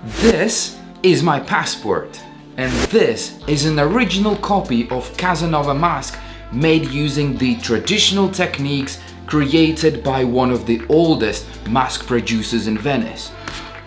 This is my passport, and this is an original copy of Casanova mask made using the traditional techniques created by one of the oldest mask producers in Venice.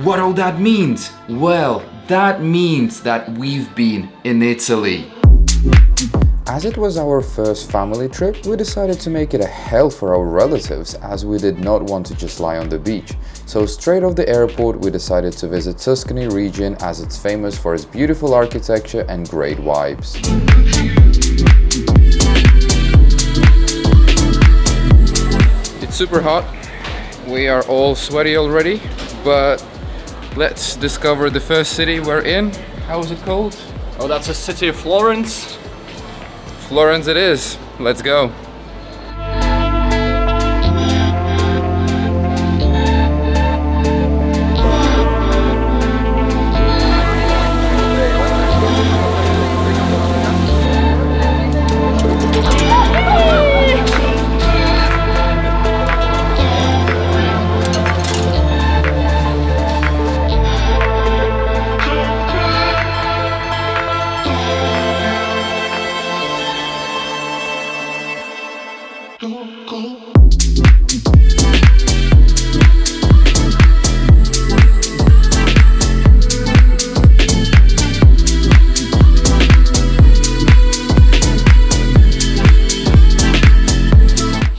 What all that means? Well, that means that we've been in Italy. As it was our first family trip, we decided to make it a hell for our relatives, as we did not want to just lie on the beach. So straight off the airport we decided to visit Tuscany region, as it's famous for its beautiful architecture and great vibes. It's super hot, we are all sweaty already, but let's discover the first city we're in. How is it called? Oh, that's the city of Florence. Florence it is. Let's go.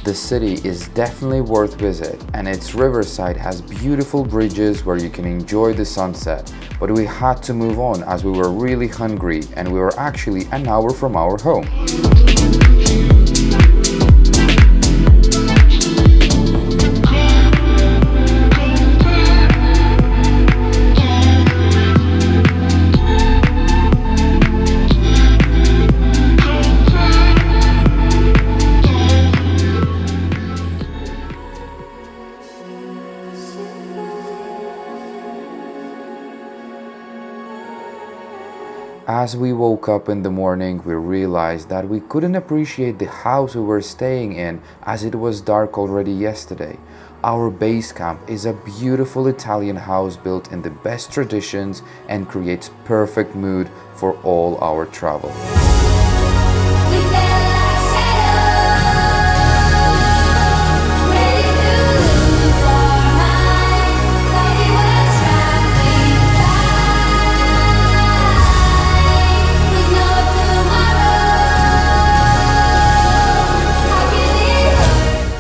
The city is definitely worth visit, and its riverside has beautiful bridges where you can enjoy the sunset. But we had to move on as we were really hungry, and we were actually an hour from our home. As we woke up in the morning, we realized that we couldn't appreciate the house we were staying in as it was dark already yesterday. Our base camp is a beautiful Italian house built in the best traditions and creates perfect mood for all our travel.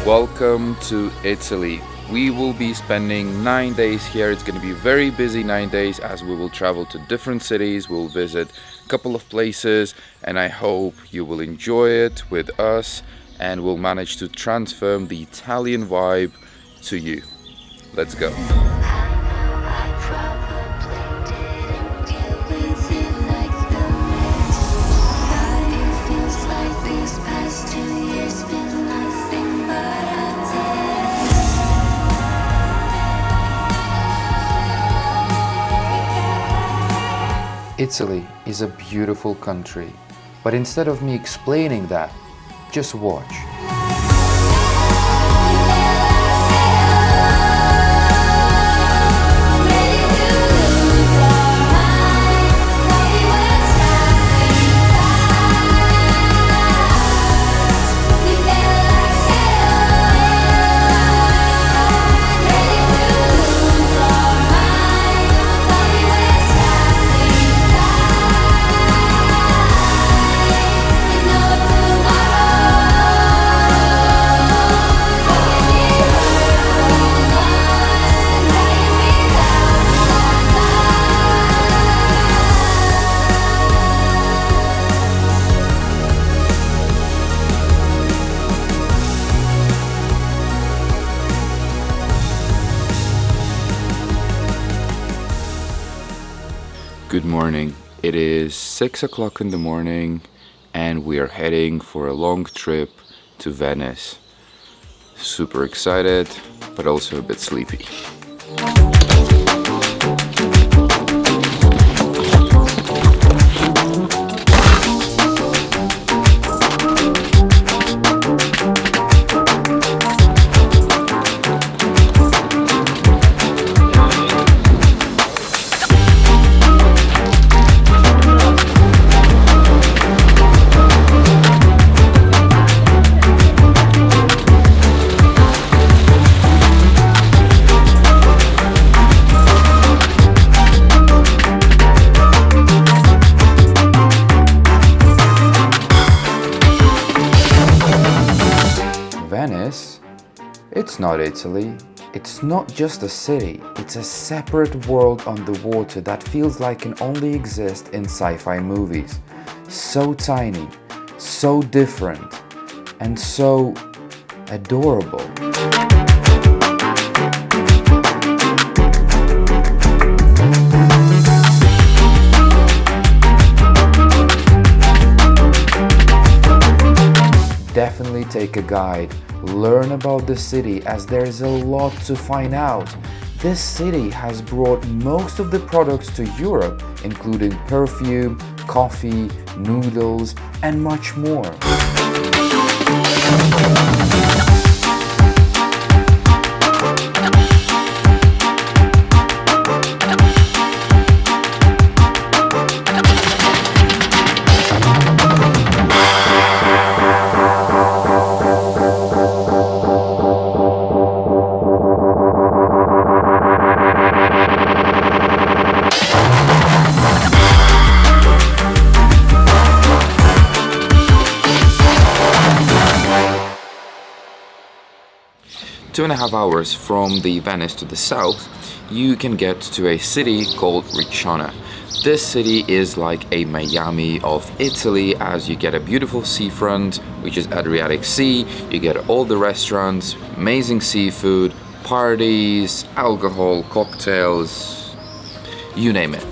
Welcome to Italy. We will be spending 9 days here. It's going to be a very busy 9 days as we will travel to different cities. We'll visit a couple of places, and I hope you will enjoy it with us and we'll manage to transfer the Italian vibe to you. Let's go. Italy is a beautiful country, but instead of me explaining that, just watch. Good morning. It is 6 o'clock in the morning and we are heading for a long trip to Venice. Super excited, but also a bit sleepy. it's not Italy. It's not just a city, it's a separate world on the water that feels like can only exist in sci-fi movies. So tiny, so different, and so adorable. Definitely take a guide, learn about the city as there is a lot to find out. This city has brought most of the products to Europe, including perfume, coffee, noodles, and much more. Two and a half hours from the Venice to the south, you can get to a city called Riccione. This city is like a Miami of Italy, as you get a beautiful seafront, which is Adriatic Sea, you get all the restaurants, amazing seafood, parties, alcohol, cocktails, you name it.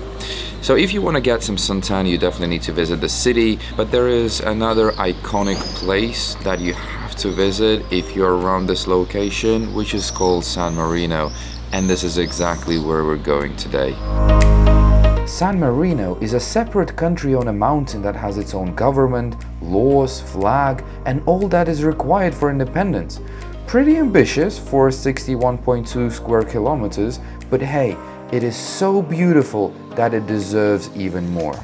So if you want to get some suntan, you definitely need to visit the city, but there is another iconic place that you have to visit if you're around this location, which is called San Marino, and this is exactly where we're going today. San Marino is a separate country on a mountain that has its own government, laws, flag, and all that is required for independence. Pretty ambitious for 61.2 square kilometers, but hey, it is so beautiful that it deserves even more.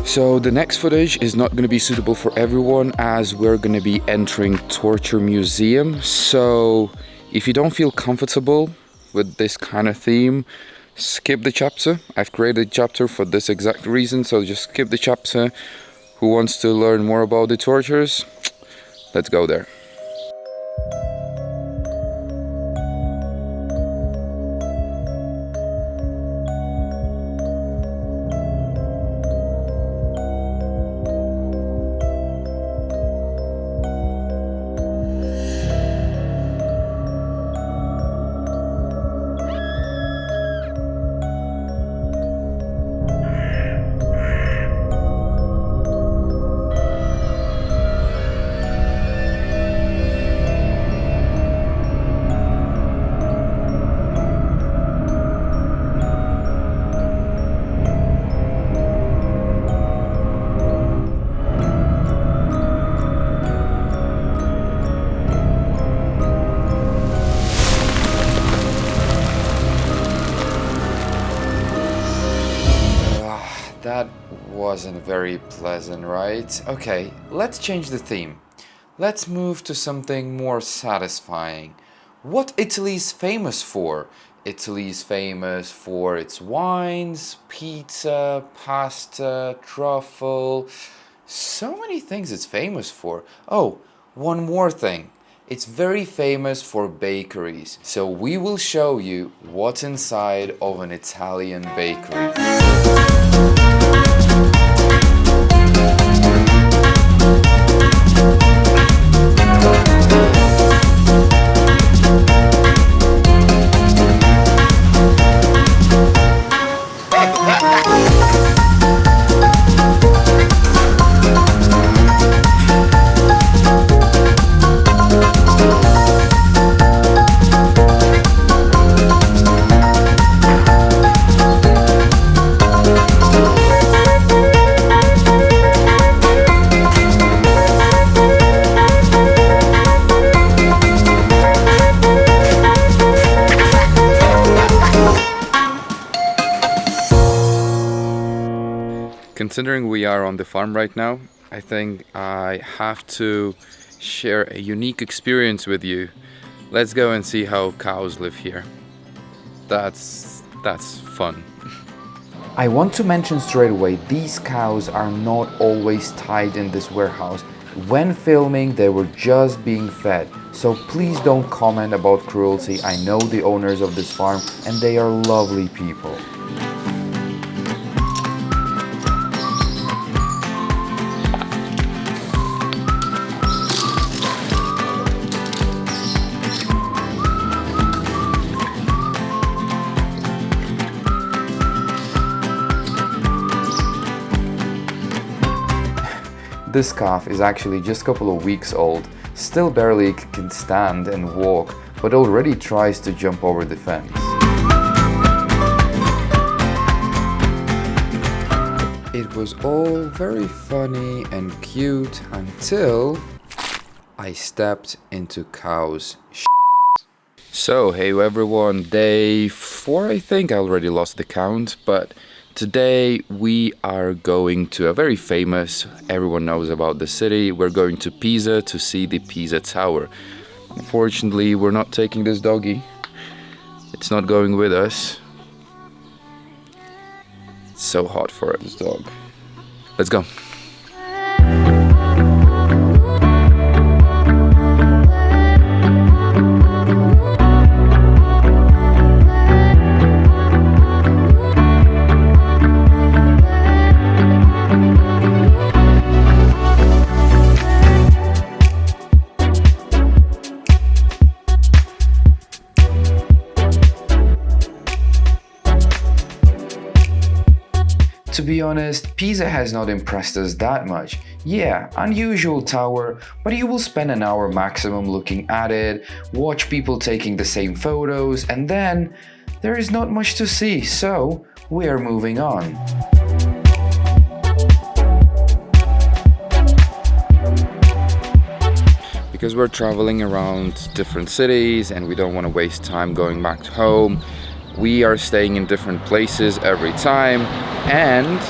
So the next footage is not going to be suitable for everyone, as we're going to be entering Torture Museum. So if you don't feel comfortable with this kind of theme, skip the chapter. I've created a chapter for this exact reason, so just skip the chapter. Who wants to learn more about the tortures? Let's go there. That wasn't very pleasant, right? Okay, let's change the theme. Let's move to something more satisfying. What Italy is famous for? Italy is famous for its wines, pizza, pasta, truffle. So many things it's famous for. Oh, one more thing. It's very famous for bakeries. So we will show you what's inside of an Italian bakery. Considering we are on the farm right now, I think I have to share a unique experience with you. Let's go and see how cows live here. That's fun. I want to mention straight away, these cows are not always tied in this warehouse. When filming, they were just being fed. So please don't comment about cruelty. I know the owners of this farm and they are lovely people. This calf is actually just a couple of weeks old, still barely can stand and walk, but already tries to jump over the fence. It was all very funny and cute until I stepped into cow's shit. So, hey everyone, day 4 I think, I already lost the count, but today we are going to a very famous, everyone knows about the city. We're going to Pisa to see the Pisa Tower. Unfortunately, we're not taking this doggy. It's not going with us. It's so hot for this dog. Let's go. To be honest, Pisa has not impressed us that much. Yeah, unusual tower, but you will spend an hour maximum looking at it, watch people taking the same photos, and then there is not much to see, so we are moving on. Because we're traveling around different cities and we don't want to waste time going back home, we are staying in different places every time, and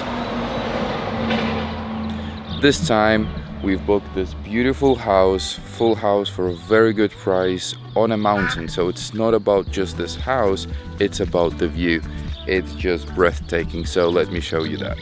this time we've booked this beautiful house, full house for a very good price on a mountain. So it's not about just this house, it's about the view. It's just breathtaking, so let me show you that.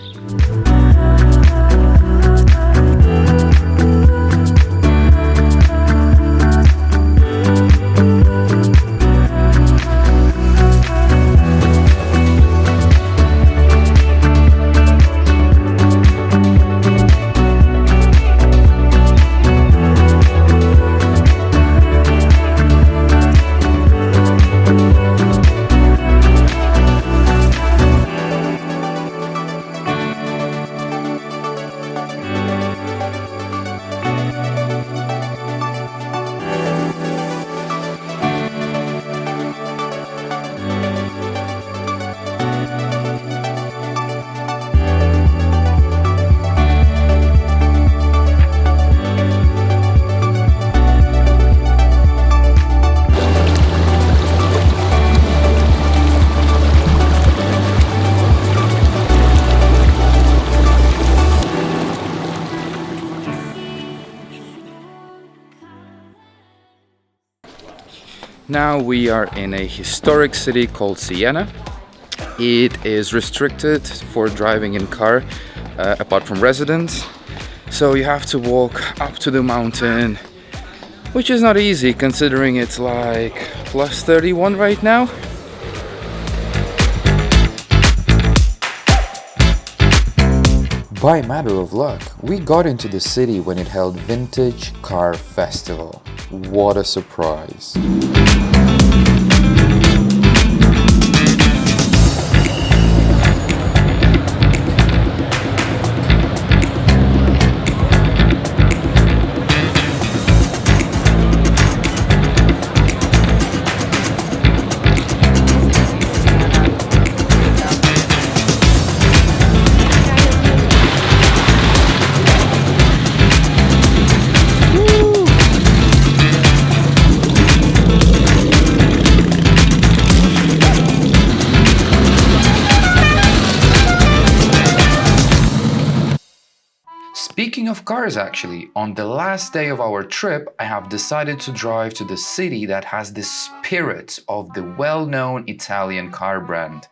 Now we are in a historic city called Siena. It is restricted for driving in car, apart from residents. So you have to walk up to the mountain, which is not easy considering it's like plus 31 right now. By matter of luck, we got into the city when it held Vintage Car Festival. What a surprise! of cars actually, on the last day of our trip, I have decided to drive to the city that has the spirit of the well-known Italian car brand,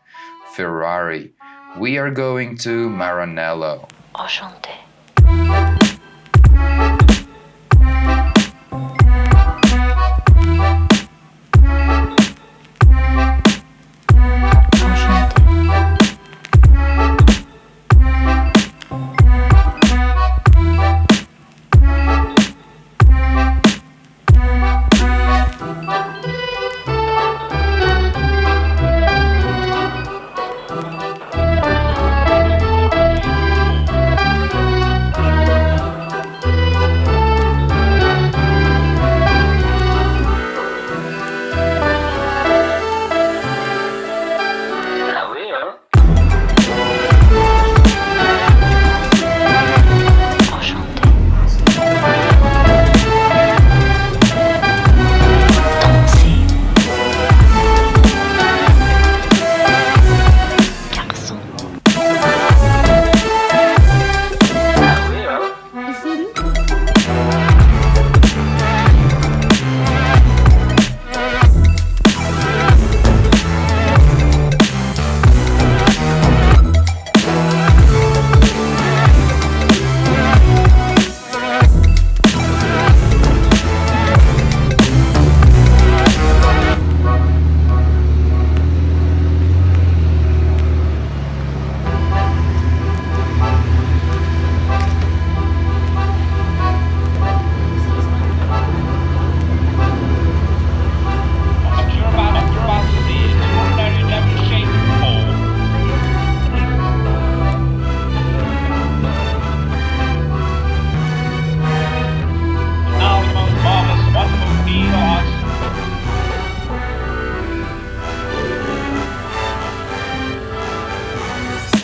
Ferrari. We are going to Maranello. Enchanté.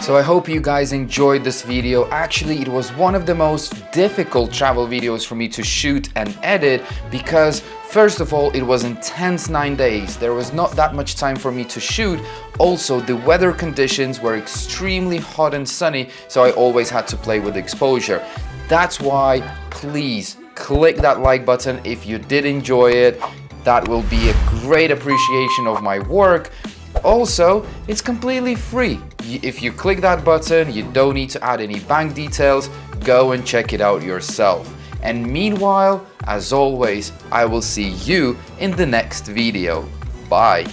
So I hope you guys enjoyed this video. Actually, it was one of the most difficult travel videos for me to shoot and edit because first of all, it was intense 9 days. There was not that much time for me to shoot. Also, the weather conditions were extremely hot and sunny, so I always had to play with exposure. That's why, please click that like button if you did enjoy it. That will be a great appreciation of my work. Also, it's completely free. If you click that button, you don't need to add any bank details. Go and check it out yourself. And meanwhile, as always, I will see you in the next video. Bye.